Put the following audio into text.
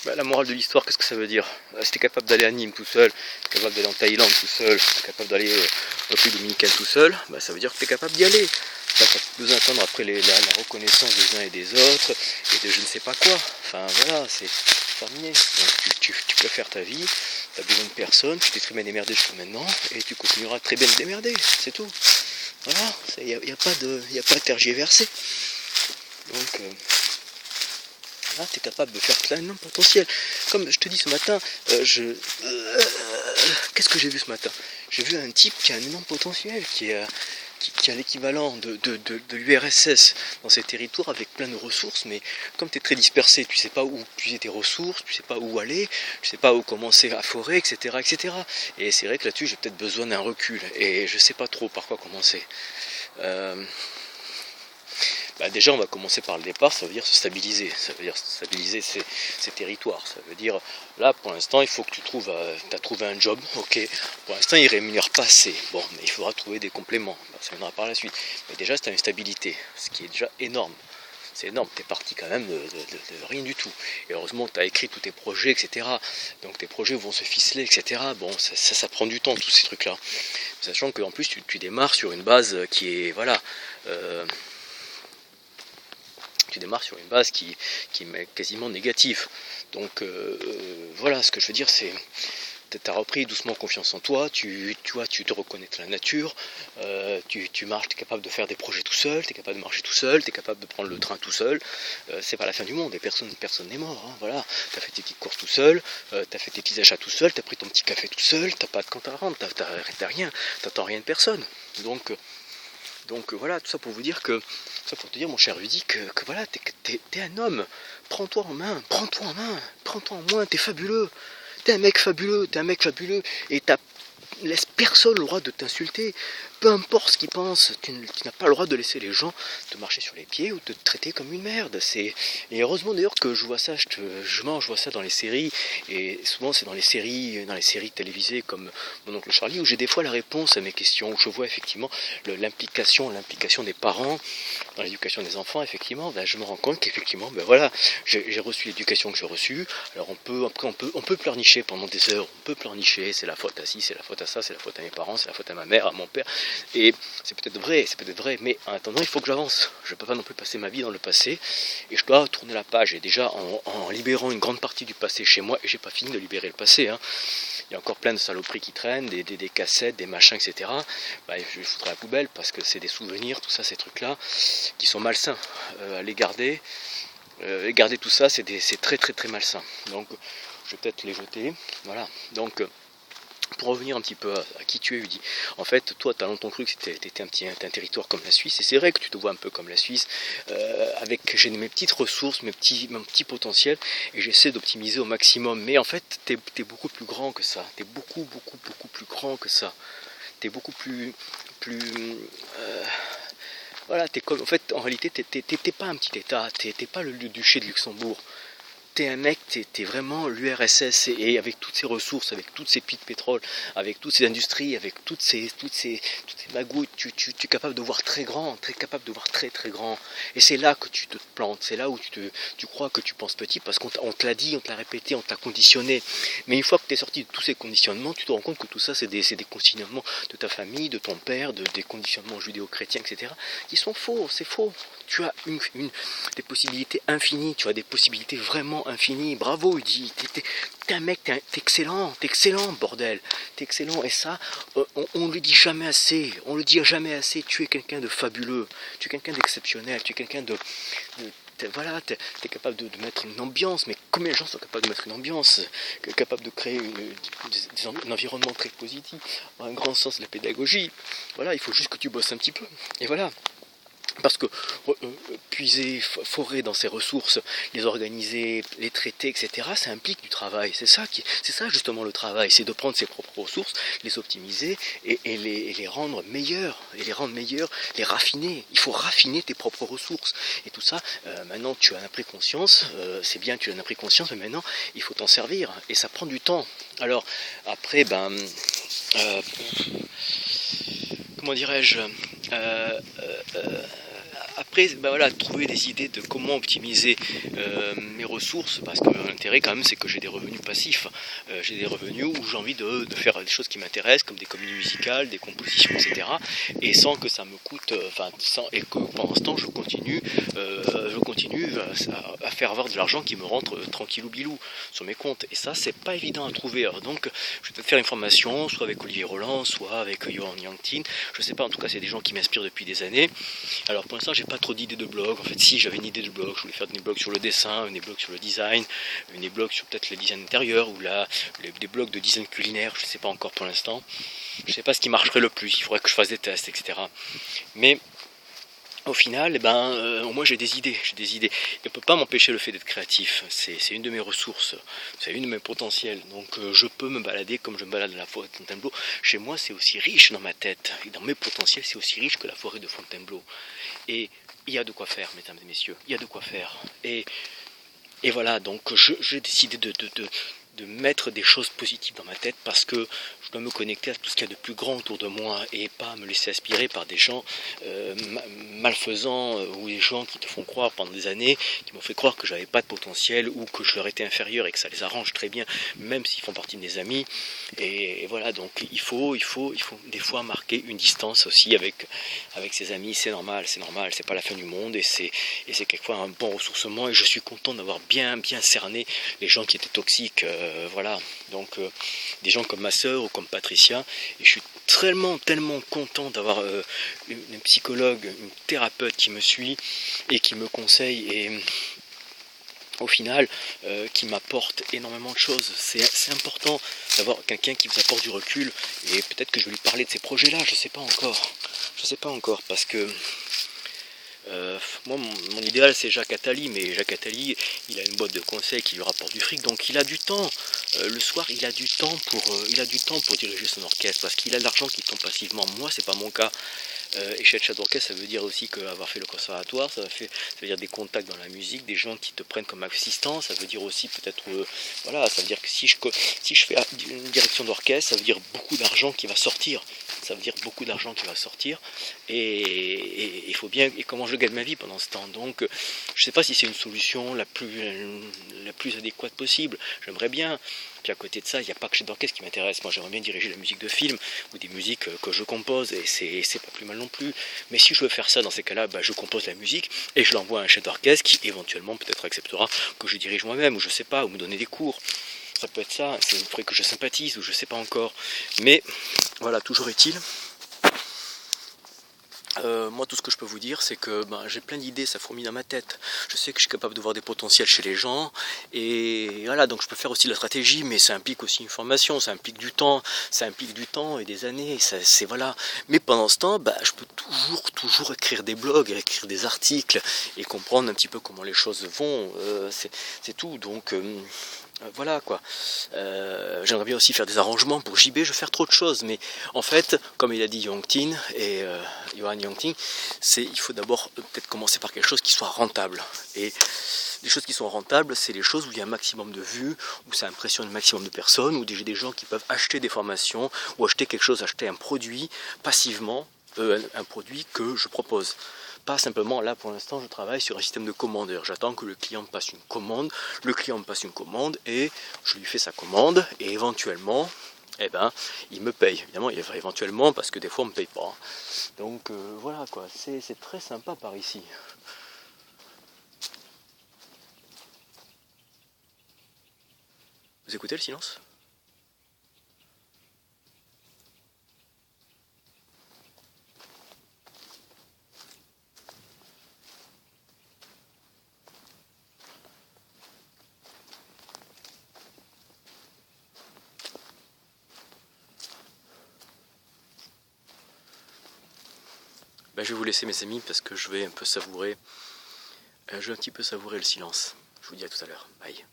Bah, la morale de l'histoire, qu'est-ce que ça veut dire? Si t'es capable d'aller à Nîmes tout seul, t'es capable d'aller en Thaïlande tout seul, t'es capable d'aller au République dominicaine tout seul, bah, ça veut dire que t'es capable d'y aller. T'as pas besoin d'attendre après la reconnaissance des uns et des autres, et de je ne sais pas quoi. Enfin voilà, c'est terminé. Donc tu peux faire ta vie, t'as besoin de personne, tu t'es très bien démerdé jusqu'à maintenant, et tu continueras très bien de démerder, c'est tout. Voilà, il n'y a pas à tergiverser. Donc là, tu es capable de faire plein de potentiel. Comme je te dis ce matin, qu'est-ce que j'ai vu ce matin? J'ai vu un type qui a un énorme potentiel, qui a l'équivalent de l'URSS dans ses territoires avec plein de ressources, mais comme tu es très dispersé, tu sais pas où puiser tes ressources, tu sais pas où aller, tu sais pas où commencer à forer, etc. etc. Et c'est vrai que là-dessus, j'ai peut-être besoin d'un recul, et je sais pas trop par quoi commencer. Bah déjà on va commencer par le départ, ça veut dire se stabiliser, ça veut dire stabiliser ses territoires, ça veut dire là pour l'instant il faut que tu as trouvé un job, ok, pour l'instant il rémunère pas assez, bon mais il faudra trouver des compléments, ça viendra par la suite, mais déjà c'est une stabilité, ce qui est déjà énorme. C'est énorme, t'es parti quand même de rien du tout. Et heureusement que tu as écrit tous tes projets, etc. Donc tes projets vont se ficeler, etc. Bon, ça prend du temps, tous ces trucs-là. Sachant qu'en plus, tu démarres sur une base qui est, voilà, tu démarres sur une base qui est quasiment négative. Donc voilà, ce que je veux dire, c'est tu as repris doucement confiance en toi, tu te reconnais de la nature, tu marches, tu es capable de faire des projets tout seul, tu es capable de marcher tout seul, tu es capable de prendre le train tout seul, c'est pas la fin du monde, et personne n'est mort, hein, voilà, tu as fait tes petites courses tout seul, tu as fait tes petits achats tout seul, tu as pris ton petit café tout seul, tu n'as pas de compte à rendre, t'as rien, t'attends rien de personne, donc voilà, tout ça pour vous dire que, ça pour te dire mon cher Rudy, que voilà, t'es un homme, prends-toi en main, prends-toi en main, t'es fabuleux, t'es un mec fabuleux, et laisse personne le droit de t'insulter, peu importe ce qu'ils pensent, tu n'as pas le droit de laisser les gens te marcher sur les pieds ou te traiter comme une merde. Et heureusement d'ailleurs que je vois ça, je vois ça dans les séries, et souvent c'est dans les séries télévisées comme Mon oncle Charlie, où j'ai des fois la réponse à mes questions, où je vois effectivement l'implication des parents dans l'éducation des enfants, effectivement, ben, je me rends compte qu'effectivement, ben voilà, j'ai reçu l'éducation que j'ai reçue. Alors on peut pleurnicher pendant des heures, on peut pleurnicher, c'est la faute à ci, c'est la faute à ça, c'est la faute à mes parents, c'est la faute à ma mère, à mon père, et c'est peut-être vrai, mais en attendant, il faut que j'avance. Je ne peux pas non plus passer ma vie dans le passé, et je dois tourner la page. Et déjà, en libérant une grande partie du passé chez moi, et j'ai pas fini de libérer le passé, hein. Il y a encore plein de saloperies qui traînent, des cassettes, des machins, etc. Bah, je les foutrai à la poubelle parce que c'est des souvenirs, tout ça, ces trucs-là, qui sont malsains. Les garder tout ça, c'est très très très malsain. Donc, je vais peut-être les jeter. Voilà. Donc, pour revenir un petit peu à qui tu es, Udi. En fait, toi, tu as longtemps cru que t'étais un territoire comme la Suisse, et c'est vrai que tu te vois un peu comme la Suisse, j'ai mes petites ressources, mon petit potentiel, et j'essaie d'optimiser au maximum. Mais en fait, t'es beaucoup plus grand que ça. T'es beaucoup plus grand que ça. T'es beaucoup voilà, en fait, en réalité, t'es pas un petit État, t'es pas le duché de Luxembourg. T'es un mec, t'es vraiment l'URSS, et avec toutes ces ressources, avec toutes ces puits de pétrole, avec toutes ces industries, avec toutes ces magouilles, tu es capable de voir très grand, capable de voir très très grand. Et c'est là que tu te plantes, c'est là où tu crois que tu penses petit, parce qu'on te l'a dit, on te l'a répété, on t'a conditionné. Mais une fois que tu es sorti de tous ces conditionnements, tu te rends compte que tout ça, c'est des conditionnements de ta famille, de ton père, des conditionnements judéo-chrétiens, etc., qui sont faux, c'est faux. Tu as des possibilités infinies, tu as des possibilités vraiment infinies. Bravo, Udi, t'es un mec, t'es excellent, bordel, t'es excellent. Et ça, on le dit jamais assez, tu es quelqu'un de fabuleux, tu es quelqu'un d'exceptionnel, tu es quelqu'un voilà, t'es capable de mettre une ambiance, mais combien de gens sont capables de mettre une ambiance, capables de créer un environnement très positif, un grand sens de la pédagogie. Voilà, il faut juste que tu bosses un petit peu, et voilà. Parce que puiser, forer dans ses ressources, les organiser, les traiter, etc., ça implique du travail. C'est ça justement le travail, c'est de prendre ses propres ressources, les optimiser et les rendre meilleures, les raffiner. Il faut raffiner tes propres ressources. Et tout ça, maintenant tu en as pris conscience, c'est bien, tu en as pris conscience, mais maintenant il faut t'en servir. Et ça prend du temps. Alors après, comment dirais-je, après, bah voilà, trouver des idées de comment optimiser mes ressources, parce que l'intérêt quand même c'est que j'ai des revenus passifs, j'ai des revenus où j'ai envie de faire des choses qui m'intéressent, comme des comédies musicales, des compositions, etc. Et sans que ça me coûte, et que pendant ce temps je continue à faire avoir de l'argent qui me rentre tranquillou bilou sur mes comptes. Et ça, c'est pas évident à trouver. Alors donc, je vais peut-être faire une formation, soit avec Olivier Roland, soit avec Johan Yangtin. Je sais pas, en tout cas, c'est des gens qui m'inspirent depuis des années. Alors pour l'instant, j'ai pas trop d'idées de blog. En fait, si j'avais une idée de blog, je voulais faire des blogs sur le dessin, des blogs sur le design, des blogs sur peut-être le design intérieur ou des blogs de design culinaire. Je sais pas encore pour l'instant. Je sais pas ce qui marcherait le plus. Il faudrait que je fasse des tests, etc. Mais au final, au moins j'ai des idées. Il ne peut pas m'empêcher le fait d'être créatif. C'est une de mes ressources, c'est une de mes potentiels. Donc je peux me balader comme je me balade à la forêt de Fontainebleau. Chez moi, c'est aussi riche dans ma tête. Et dans mes potentiels, c'est aussi riche que la forêt de Fontainebleau. Et il y a de quoi faire, mesdames et messieurs. Il y a de quoi faire. Et voilà, donc j'ai décidé de mettre des choses positives dans ma tête parce que je dois me connecter à tout ce qu'il y a de plus grand autour de moi et pas me laisser aspirer par des gens malfaisants ou des gens qui te font croire pendant des années, qui m'ont fait croire que j'avais pas de potentiel ou que je leur étais inférieur et que ça les arrange très bien, même s'ils font partie de mes amis. Et voilà, donc il faut des fois marquer une distance aussi avec ses amis, c'est normal, c'est pas la fin du monde et c'est quelquefois un bon ressourcement et je suis content d'avoir bien cerné les gens qui étaient toxiques. Voilà, donc des gens comme ma sœur ou comme Patricia, et je suis tellement content d'avoir une psychologue, une thérapeute qui me suit et qui me conseille et au final qui m'apporte énormément de choses. C'est important d'avoir quelqu'un qui vous apporte du recul et peut-être que je vais lui parler de ces projets là, je sais pas encore parce que moi mon idéal c'est Jacques Attali, mais Jacques Attali il a une boîte de conseils qui lui rapporte du fric, donc il a du temps, le soir il a du temps pour diriger son orchestre, parce qu'il a de l'argent qui tombe passivement. Moi c'est pas mon cas, et chef d'orchestre ça veut dire aussi qu'avoir fait le conservatoire, ça veut dire des contacts dans la musique, des gens qui te prennent comme assistant, ça veut dire aussi peut-être voilà, ça veut dire que si je fais une direction d'orchestre, ça veut dire beaucoup d'argent qui va sortir, et il faut bien, et comment je gagne ma vie pendant ce temps. Donc je ne sais pas si c'est une solution la plus adéquate possible, j'aimerais bien. Puis à côté de ça, il n'y a pas que chef d'orchestre qui m'intéresse, moi j'aimerais bien diriger la musique de film ou des musiques que je compose, et c'est pas plus mal non plus. Mais si je veux faire ça, dans ces cas-là, je compose la musique et je l'envoie à un chef d'orchestre qui éventuellement peut-être acceptera que je dirige moi-même, ou je sais pas, ou me donner des cours. Ça peut être ça, il faudrait que je sympathise, ou je sais pas encore. Mais voilà, toujours est-il. Moi tout ce que je peux vous dire c'est que j'ai plein d'idées, ça fourmille dans ma tête. Je sais que je suis capable de voir des potentiels chez les gens et voilà, donc je peux faire aussi de la stratégie, mais ça implique aussi une formation, ça implique du temps et des années, c'est voilà. Mais pendant ce temps, je peux toujours écrire des blogs, écrire des articles et comprendre un petit peu comment les choses vont, c'est tout. Donc voilà quoi. J'aimerais bien aussi faire des arrangements pour JB, je vais faire trop de choses, mais en fait, comme il a dit Yangtin et Johan Yangtin, il faut d'abord peut-être commencer par quelque chose qui soit rentable. Et les choses qui sont rentables, c'est les choses où il y a un maximum de vues, où ça impressionne un maximum de personnes, où des gens qui peuvent acheter des formations, ou acheter un produit passivement, un produit que je propose. Pas simplement, là pour l'instant je travaille sur un système de commandeur, j'attends que le client me passe une commande, et je lui fais sa commande et éventuellement il me paye, évidemment éventuellement parce que des fois on me paye pas. Donc voilà quoi, c'est très sympa par ici. Vous écoutez le silence ? Je vais vous laisser mes amis parce que je vais un petit peu savourer le silence. Je vous dis à tout à l'heure. Bye.